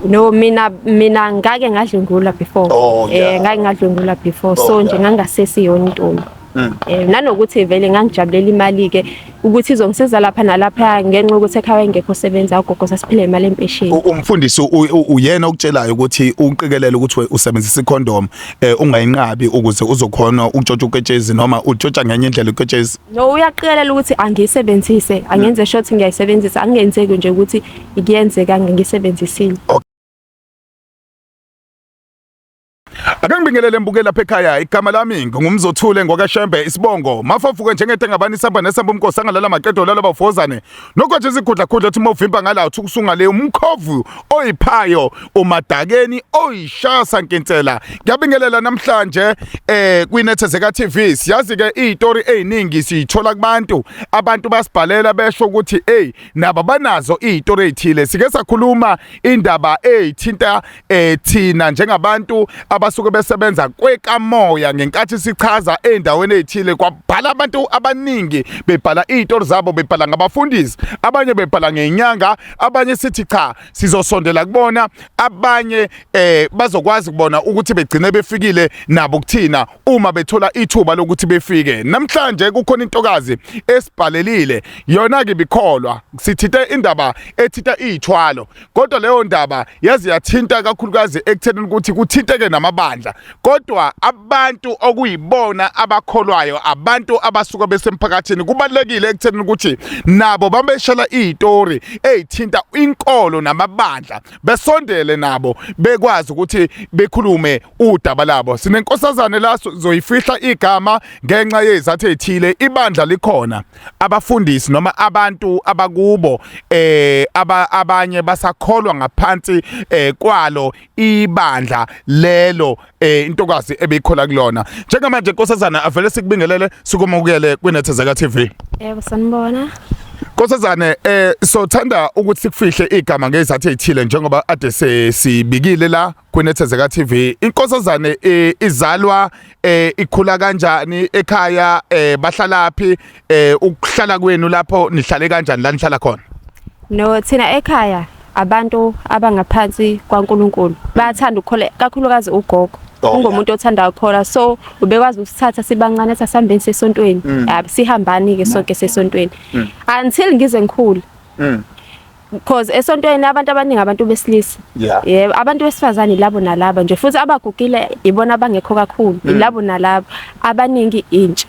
No, mina ngake ngadlungula before. Ngake ngadlungula before, so nje ngangasesiyona intombi. Nanokuthi vele ngangijabulela imali ke ukuthi izongisiza lapha nalapha ngenxa ukuthi ekhaya ngekho sebenza ugogo sasiphila imali empesheni. Umfundisi uyena okutshelayo ukuthi uqikelele ukuthi usebenzisa icondom ungayinqabi ukuze uzokhona ukutshotshwa uketshezi noma utshotshwa ngenye indlela uketshezi. No, uyaqikelela ukuthi angiyisebenzise, angenze short ngiyayisebenzisa, angenzeki nje ukuthi ikuyenzeka ngiyisebenzisile. Ake ngibingelele mbukela lapha ekhaya, igama lami ngumzothule ngokaShembe isibongo mafafuke njengete ngabani samba nesamba umnkosi angalala maqedo lalo bafozane nokwathi izikhudla khudla uthi mawuvimba ngala uthi kusunga le umkhovu oyiphayo umadakeni oyishasa nkintela. Ngiyabingelela namhlanje kwinethezeka TV. Siyazi ke izitori eziningi sithola kubantu abantu basibhalela besho ukuthi nabo banazo izitori ezithile. Sike sakhuluma indaba ezithinta thina njengabantu abasuke besebenza kwekamoya ngenkathi sichaza endaweni ezithile kwabhala abantu abaningi bebhala izitori zabo, bebhala ngabafundisi, abanye bebhala ngenyanga, abanye sithi cha sizosondela kubona, abanye bazokwazi kubona ukuthi begcine befikile nabo kuthina uma bethola ithuba lokuthi befike. Namhlanje kukhona intokazi esibhalelile yona ke bikholwa sithithe indaba ethitha izithwalo, kodwa leyo ndaba yazi yathinta kakhulukazi ekuthenini ukuthi kuthinteke namabandla, kodwa abantu okuyibona abakholwayo, abantu abasuka besemphakathini kubalekile ekuthenini ukuthi nabo bameshela izitori ezithinta inkolo namabandla besondele nabo bekwazi ukuthi bekhulume udaba labo. Sinenkosazane la zoyifihla igama ngenxa yezathu ezithile. Ibandla likhona, abafundisi noma abantu abakubo abanye basakholwa ngaphansi kwalo ibandla lelo intokazi ebeyikhola kulona. Njengamanje nkosazana avele sikubingelele sikumukele kwinethezeka TV. Yebo sanibona. Nkosazane sothanda ukuthi sikufihle igama ngezathu ezithile njengoba ade sibikile la kwinethezeka TV. Inkosazane izalwa ikhula kanjani ekhaya, bahlalaphi, ukuhlala kwenu lapho nihlale kanjani la nihlala khona? No, thina ekhaya abantu abangaphansi kwaNkulunkulu bayathanda ukukhola kakhulukazi ugogo. Ungumuntu othanda ukukhola, so ubekwazi usithatha sibancane sasihambeni sesontweni. Sihambani ke sonke sesontweni until ngize ngikhula. Because esontweni abantu abaningi abantu besilisa. Yebo, abantu besifazane labo nalabo nje, futhi abagugile ibona abangekho kakhulu, ilabo nalabo abaningi intsha.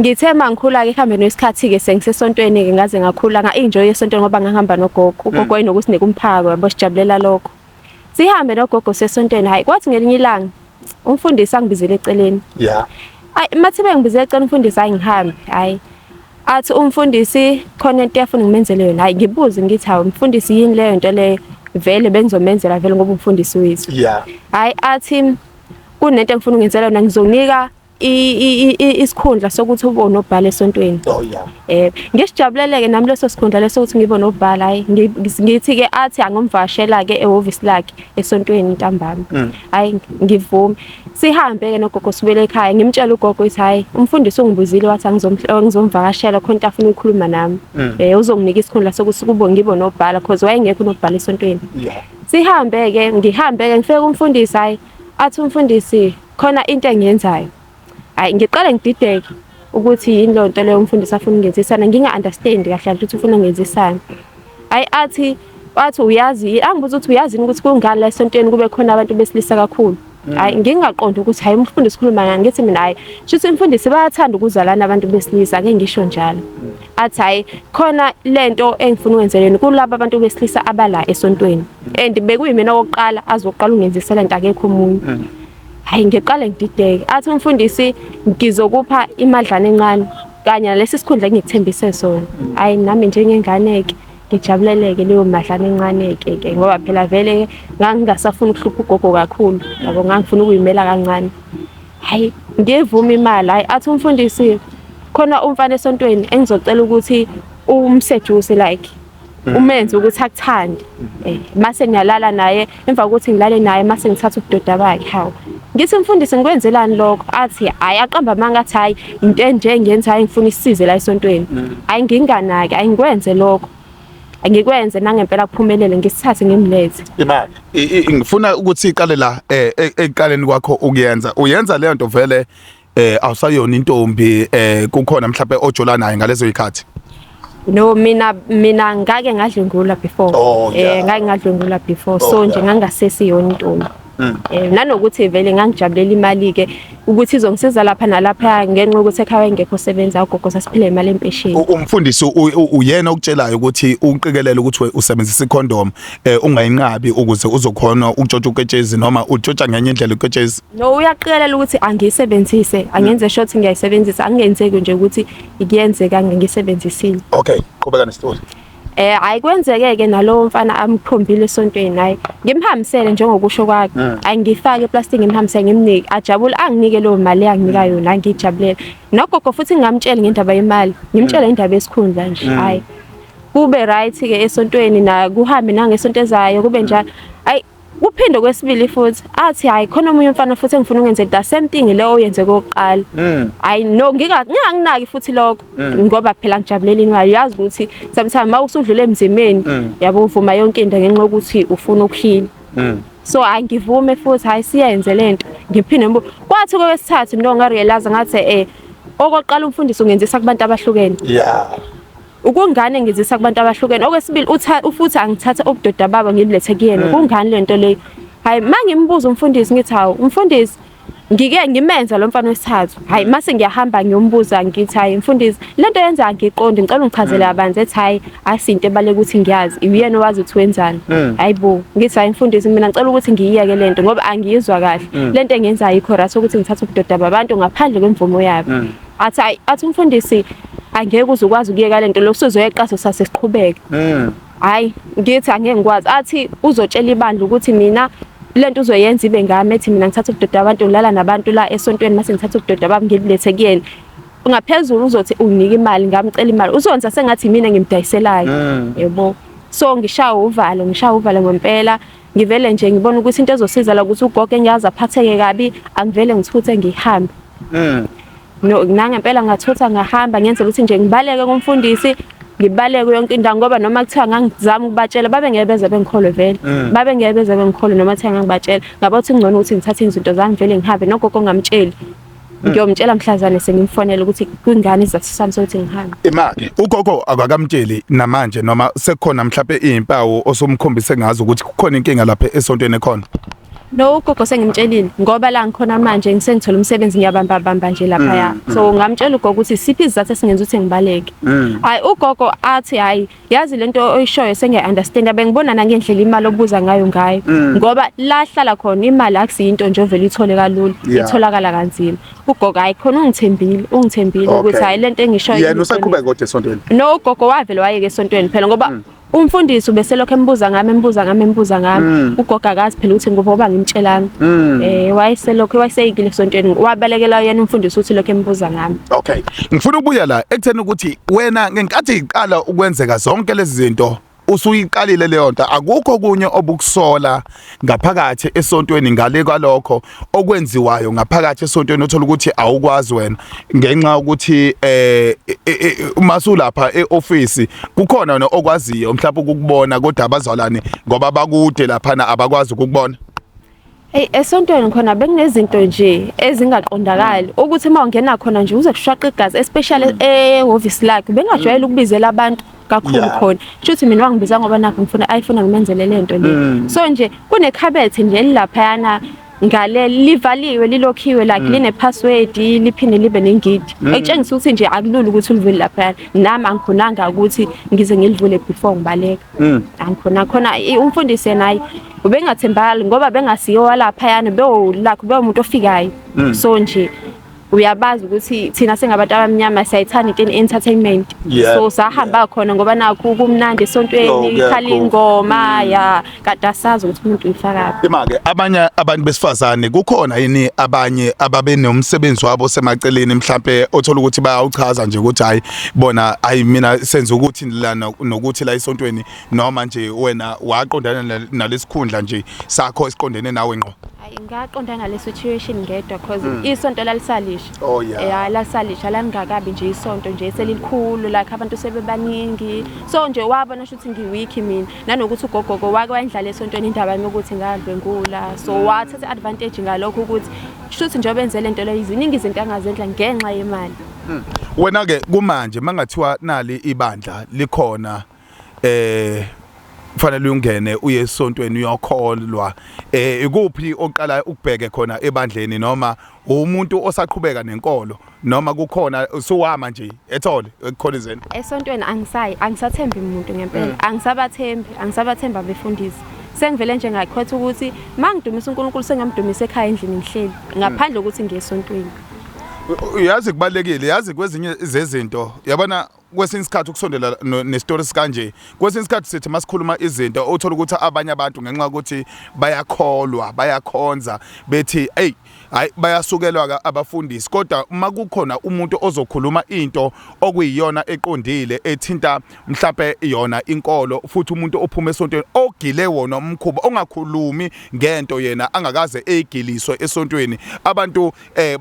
Ngithe mangikhula ke ehambeni wesikhathi ke sengisesontweni ke ngaze ngakhula enjoy esontweni ngoba ngahamba nogogo. Ugogo wayenokusinika umphako yabo sijabulela lokho. Sihambe nogogo sesontweni, hayi kwathi ngelinye ilanga umfundisi angibizele eceleni. Mathi bengibizele eceleni umfundisi ngihambe, hayi athi umfundisi khona into yafuna ngimenzele yona. Hayi ngibuze ngithi hawu umfundisi yini leyo nto le vele bengizomenzela vele ngoba umfundisi wethu. Hayi athi kunento engifuna ungenzela yona, ngizonika isikhundla sokuthi ube unobhala esontweni. Ngisijabuleleke nami leso sikhundla leso ukuthi ngibe nobhala. Hayi ngithi ke athi angomvashela ke ehhovisi lakhe esontweni ntambama. Hayi ngivume sihambe ke nogogo sibele ekhaya, ngimtshela ugogo ukuthi hayi umfundisi ungibuzile wathi ngizomvakashela khona into afuna ukukhuluma nami. Uzonginika isikhundla sokuthi kube ngibe nobhala because wayengekho nobhala esontweni. Sihambe ke ngihambe ke ngifike kumfundisi, hayi athi umfundisi khona into engiyenzayo. Hayi ngiqale ngidideke ukuthi yini lo nto leyo umfundisi afuna ungenzisana, nginga-understand kahle ukuthi ufuna ungenzisana. Hayi athi uyazi, angibuza ukuthi uyazi ukuthi kungani la esontweni kube khona abantu besilisa kakhulu. Hayi ngingaqonda ukuthi hayi umfundisi ukhuluma ngani, ngithi mina hayi shuthi umfundisi bayathanda ukuzalana abantu besilisa, ake ngisho njalo. Athi hayi khona lento engifuna ukwenzeleni kulabo abantu besilisa abala esontweni, and bekuyimina oqala azoqala ungenzisela into akekho umunye. Hayi ngiqale ngidideke, athi umfundisi ngizokupha imadlana encane kanye nalesi sikhundla engikuthembise sona. Hayi nami njengenganeke ngijabuleleke leyo madlana encane ke ngoba phela vele ngangingasafuna ukuhlupha ugogo kakhulu, yabo ngangifuna ukuyimela kancane. Hayi ngivuma imali. Hayi athi umfundisi khona umfana esontweni engizocela ukuthi umseduce like umenze ukuthi akuthande. Mase ngiyalala naye, emva kokuthi ngilale naye mase ngithatha ubudoda bakhe. Hawu ngithi umfundisi ngikwenzelani lokho? Athi hayi aqamba amanga, athi hayi into enje ngiyenza, hayi ngifuna isisize la esontweni. Hayi nginganaki, hayi ngikwenze lokho. angikwenze nangempela kuphumelele ngisithathe ngimlethe. Imali ngifuna ukuthi iqale la eqaleni kwakho ukuyenza uyenza leyo nto vele awusayona intombi kukhona mhlawumbe ojola naye ngalezo zikhathi. No, mina ngake ngadlungula before. Ngake ngadlungula before, so nje ngangasesiyona intombi. Nanokuthi vele ngangijabulela imali ke ukuthi izongisiza lapha nalapha ngenxa ukuthi ekhaya engekho sebenza ugogo sasiphila imali empesheni. Umfundisi uyena ukutshelayo ukuthi uqikelele ukuthi usebenzisa icondom ungayinqabi ukuze uzokhona ukutshotha uketshezi noma utshotha ngenye indlela uketshezi. No, uyaqikelele ukuthi angiyisebenzise, angenze short ngiyayisebenzisa, angenzeki nje ukuthi ikuyenzeka ngisebenzisile. Okay, qhubeka nesitory. Ayikwenzeke nalowo mfana amkhombile esontweni naye ngimhambisele njengokusho kwakhe angifake eplastic ngimhambisele ngimnike ajabule anginike leyo mali yanginika yona ngijabulela nogogo futhi ngamtshela ngendaba yemali ngimtshela indaba esikhundla nje hayi kube right ke esontweni na kuhambe nangesonto ezayo kube njalo hayi kuphinde kwesibili futhi athi hayi khona umunye umfana futhi engifuna ukwenza the same thing leyo oyenze kokuqala hayi no ngingakunaki futhi lokho ngoba phela ngijabulela imali yazi ukuthi sometimes mawusudlule emzimeni yabo uvuma yonke into ngenxa ukuthi ufuna ukuhila so angivume futhi hayi siyenze lento ngiphinde kwathi kwesithathu ndo ngarealize ngathi okokuqala umfundisi ungenzisa kubantu abahlukene ukungane ngizisa kubantu abahlukene okwesibili ufuthi angithatha obudoda baba ngimlethe kuyena kungani lento le hayi mangimbuza umfundisi ngithi hawo umfundisi ngike ngimenza lo mfana wesithathu hayi mase ngiyahamba ngiyombuza ngithi hayi mfundisi lento yenza ngiqonde ngicela ungichazele abanze ethi hayi asinto ebaleke ukuthi ngiyazi uyena owazi ukuthi wenzani hayibo ngithi hayi mfundisi mina ngicela ukuthi ngiyiyeke lento ngoba angiyizwa kahle lento engenza yikho right ukuthi ngithathe obudoda babantu ngaphandle kwemvumo yabo athi umfundisi angeke uzokwazi ukuyeka lento lo usuzoyeqaso sasesiqhubeka hayi ngithi angeke ngikwazi athi uzotshela ibandla ukuthi mina lento uzoyenza ibe ngami ethi mina ngithatha ubudoda abantu ngilala nabantu la esontweni mase ngithatha ubudoda bami ngilethe kuyena ungaphezulu uzothi unginika imali ngamcela imali uzonza sengathi mina ngimdayiselayo yebo so ngishaya uvalo ngempela ngivele nje ngibona ukuthi into ezosiza la ukuthi ugogo engiyazi aphatheke kabi angivele ngithuthe ngihambe no ngempela ngathutha ngahamba ngenzela ukuthi nje ngibaleke kumfundisi ngibaleke yonke indawo ngoba noma kuthiwa ngangizama ukubatshela babe ngeke beze bengikholwe vele babe ngeke beze bengikholwe noma kuthiwa ngangibatshela ngabathi ngcono ukuthi ngithathe izinto zami vele ngihambe nogogo ngamtsheli ngiyomtshela mhlazane sengimfonela ukuthi kwingane izathisami sokuthi ngihambe imali ugogo akakamtsheli namanje noma sekukhona mhlawumbe izimpawu osomkhombise ngazo ukuthi kukhona inkinga lapha esontweni ekhona. No ugogo sengimtshelile ngoba la ngikhona manje ngisengithola umsebenzi ngiyabamba nje lapha ya so ngamtshela ugogo ukuthi siphi izathu esingenza ukuthi ngibaleke hayi ugogo athi hayi yazi lento oyishoyo sengiya-understand bengibona nangendlela imali obuza ngayo ngoba la hlala khona imali akusiyinto nje ovele ithole kalula itholakala kanzima ugogo hayi khona ungithembile ukuthi hayi lento engishoyo yena usaqhubeka kodwa esontweni no ugogo wavele wayeke esontweni phela ngoba umfundisi ubeselokho embuza ngami ugogo akazi phela ukuthi ngoba ngimtshelanga wayeseyikile esontweni wabalekela yena umfundisi uthi lokho embuza ngami. Okay ngifuna ukubuya la ekutheni ukuthi wena ngenkathi iqala ukwenzeka zonke lezi zinto usuyiqalile leyo nto akukho kunye obukusola ngaphakathi esontweni ngale kwalokho okwenziwayo ngaphakathi esontweni uthola ukuthi awukwazi wena ngenxa ukuthi masulapha eoffice kukhona wena okwaziyo mhlawumbe ukukubona kodwa abazalwane ngoba bakude lapha abakwazi ukukubona. Esontweni khona bekunezinto nje ezingaqondakali ukuthi mawungena khona nje uzokushwaqa igazi especially ehhovisi lakhe bengajwayele ukubizela abantu kakhulu khona futhi mina wangibiza ngoba nakho ayifuna ngimenzele lento le so nje kunekhabethe nje lapha yana ngale livaliwe lilokhiwe like line password liphinde libe nengidi ekutshengisa ukuthi nje akulula ukuthi ulivule lapha nami angikhonanga ukuthi ngize ngilivule before ngibaleka khona umfundisi naye ubengathembali ngoba bengasiyo lapha yana bewumuntu ofikayo so nje uyabazi ukuthi thina sengabantu abamnyama siyayithanda into entertainment so sahamba khona ngoba nakho kumnandi esontweni ikhala ingoma ya kade asazi ukuthi umuntu uyifaka imake abanye abantu besifazane kukhona yini abanye ababe nomsebenzi wabo semaceleni mhlawumbe othola ukuthi bayawuchaza nje ukuthi hayi bona hayi mina senza ukuthi la nokuthi la esontweni noma nje wena waqondana nalesikhundla nje sakho esiqondene nawe ngqo. Hayi ngaqonda ngale situation ngedwa because isonto lalisalisha. Oh yeah. Lalisalisha langakabi nje isonto nje selilikhulu like abantu sebebaningi. So nje wabona ukuthi ngiweak mina nanokuthi ugogogo wake wayindlala esontweni indaba yami ukuthi ngadlwengula. So wathatha advantage ngalokho ukuthi shuthi nje benze lento leyo iziningi izinto angazendla ngenxa yemali. Wena ke kumanje mangathiwa nali ibandla likhona kufanele ungene uye esontweni uyakholwa ikuphi oqala ukubheke khona ebandleni noma umuntu osaqhubeka nenkolo noma kukhona usuwama nje ethole ekukholizeni Esontweni angisathembi umuntu ngempela angisabathemba befundisi sengivele nje ngakhetha ukuthi mangidumisa uNkulunkulu sengamdumisa ekhaya endlini ngihleli ngaphandle ukuthi ngiyesontweni Yazi kubalekile yazi kwezinye zezinto yabona kwesinye isikhathi ukusondela nestory sikanje kwesinye isikhathi sithi masikhuluma izinto uthola ukuthi abanye abantu ngenxa ukuthi bayakholwa bayakhonza bethi hey hayi bayasukelwa abafundisi kodwa makukhona umuntu ozokhuluma into okuyiyona eqondile ethinta mhlape yona inkolo futhi umuntu ophuma esontweni ogile wona umkhuba ongakhulumi ngento yena angakaze egiliswe esontweni abantu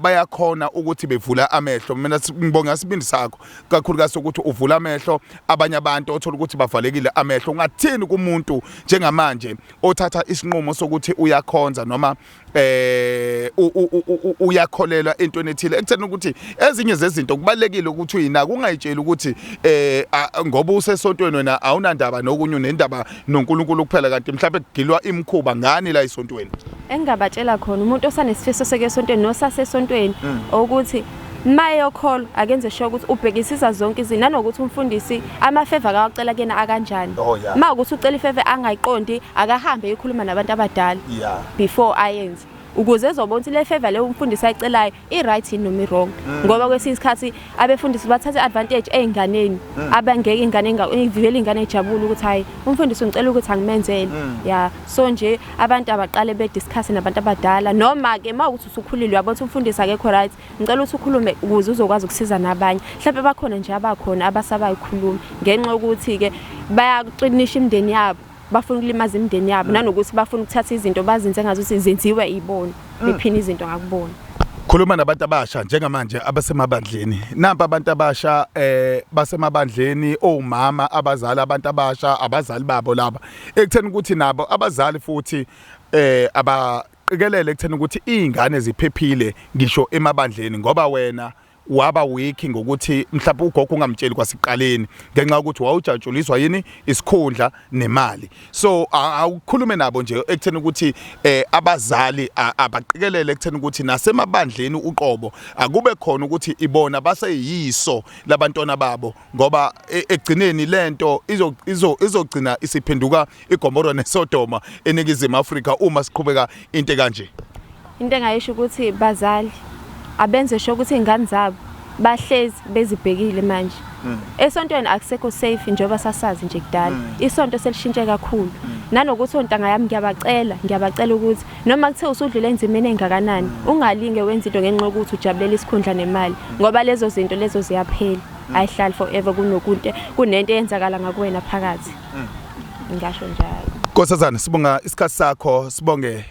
bayakhona ukuthi bevula amehlo mina ngibonga isibindi sakho kakhulukazi ukuthi uvula amehlo abanye abantu othola ukuthi bavalekile amehlo ungathini kumuntu njengamanje othatha isinqumo sokuthi uyakhonza noma uyakholelwa entweni ethile ekutheni ukuthi ezinye zezinto kubalekile ukuthi uyinaka ungayitsheli ukuthi ngoba usesontweni wena awunandaba nokunye unendaba noNkulunkulu kuphela kanti mhlawumbe kugilwa imkhuba ngani la esontweni engabatshela khona umuntu osanesifiso seke esontweni nosasesontweni ukuthi mayokholwa akenze sure ukuthi ubhekisisa zonke izinto nanokuthi umfundisi amafeva akawacela kena akanjani mawukuthi ucela ifeva angayiqondi akahambe ekhuluma nabantu abadala before ayenze ukuze ezobona ukuthi le favor le umfundisi ayicelayo i-right noma i-wrong ngoba kwesinye isikhathi abefundisi bathatha advantage einganeni abangeke ingane ivivele ingane ejabula ukuthi hayi umfundisi ungicela ukuthi angimenzele so nje abantu abaqale bediscuss nabantu abadala noma ke mawukuthi usukhulile uyabona umfundisi akekho right ngicela ukuthi ukhulume ukuze uzokwazi ukusiza nabanye mhlawumbe bakhona nje abakhona abasabayi ukukhuluma ngenxa ukuthi ke bayaqinisha imndeni yabo bafuna ukulimaza imndeni yabo nanokuthi bafuna ukuthatha izinto bazinze ngazuthi zenziwe ibona bephina izinto ngakubona khuluma nabantu abasha njengamanje abasemabandleni nampa abantu abasha basemabandleni omama abazali abantu abasha abazali babo laba ekutheni ukuthi nabo abazali futhi abaqikelele ekutheni ukuthi izingane ziphephile ngisho emabandleni ngoba wena waba weak ngokuthi mhlawumbe ugogo ungamtsheli kwasiqaleni ngenxa ukuthi wawujatshuliswa yini isikhundla nemali so awukhulume nabo nje ekutheni ukuthi abazali abaqikelele ekutheni ukuthi nasemabandleni uqobo akube khona ukuthi ibona baseyiso labantwana babo ngoba egcineni lento izogcina isiphenduka iGomora neSodoma eNingizimu Afrika uma siqhubeka into kanje into engayisho ukuthi bazali abenze sho ukuthi ingane zabo bahlezi bezibhekile manje esontweni akusekho safe njengoba sasazi nje kudala isonto selishintshe kakhulu nanokuthi ontanga yami ngiyabacela ukuthi noma kuthe usudlule enzimeni engakanani ungalinge wenza into ngenxa yokuthi ujabulela isikhundla nemali ngoba lezo zinto lezo ziyaphela ayihlali forever kunento eyenzakala ngakuwena phakathi ngisho njalo Nkosazana sibonga isikhathi sakho sibonge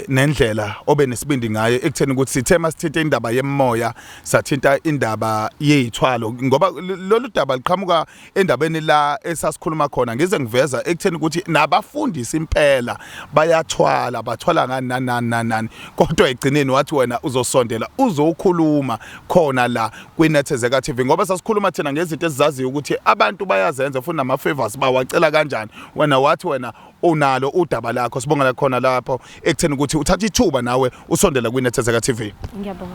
nendlela obe nesibindi ngayo ekutheni ukuthi sithema sithinta indaba yemoya sathinta indaba yezithwalo ngoba lolu daba liqhamuka endabeni la esasikhuluma khona ngize ngiveza ekutheni ukuthi nabafundisi impela bayathwala bathwala ngani kodwa egcineni wathi wena uzosondela uzokhuluma khona la kwiNethezeka TV ngoba sasikhuluma thina ngezinto ezizaziyo ukuthi abantu bayazenza futhi nama favors bawacela kanjani wena wathi wena unalo udaba lakho sibonga khona lapho ekutheni ukuthi uthatha ithuba nawe usondela kwiNethezeka TV. Ngiyabonga.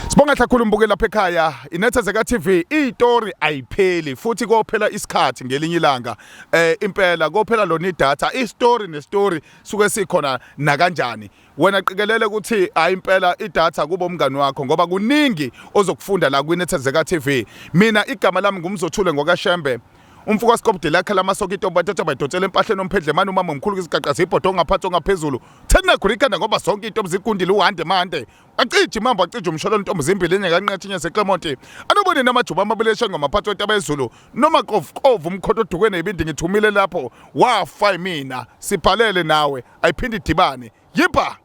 Sibonga kakhulu umbukeli lapha ekhaya iNethezeka TV istory ayipheli futhi kophela isikhathi ngelinye ilanga impela kophela lona idatha istory nestory suke sikhona na kanjani wena qikelele ukuthi hayi impela idatha kubo umngani wakho ngoba kuningi ozokufunda la kwiNethezeka TV mina igama lami ngumzothule ngokashembe umfuka sikobde lakhe lamasokito bathatha bayidonsela empahleni omphedle manje umama omkhulu isigaqaza ibhodo ngaphansi ongaphezulu thena khulika ngoba zonke into zigundile uhande mande acije imamba acije umsholo intombi zimbili enyekanqathinya seClermont anobone namajuba amabeleshe ngamaphakathi abezulu noma qovu umkhodo odukweni ibindi ngithumile lapho wafa mina siphalele nawe ayiphindi idibane yipa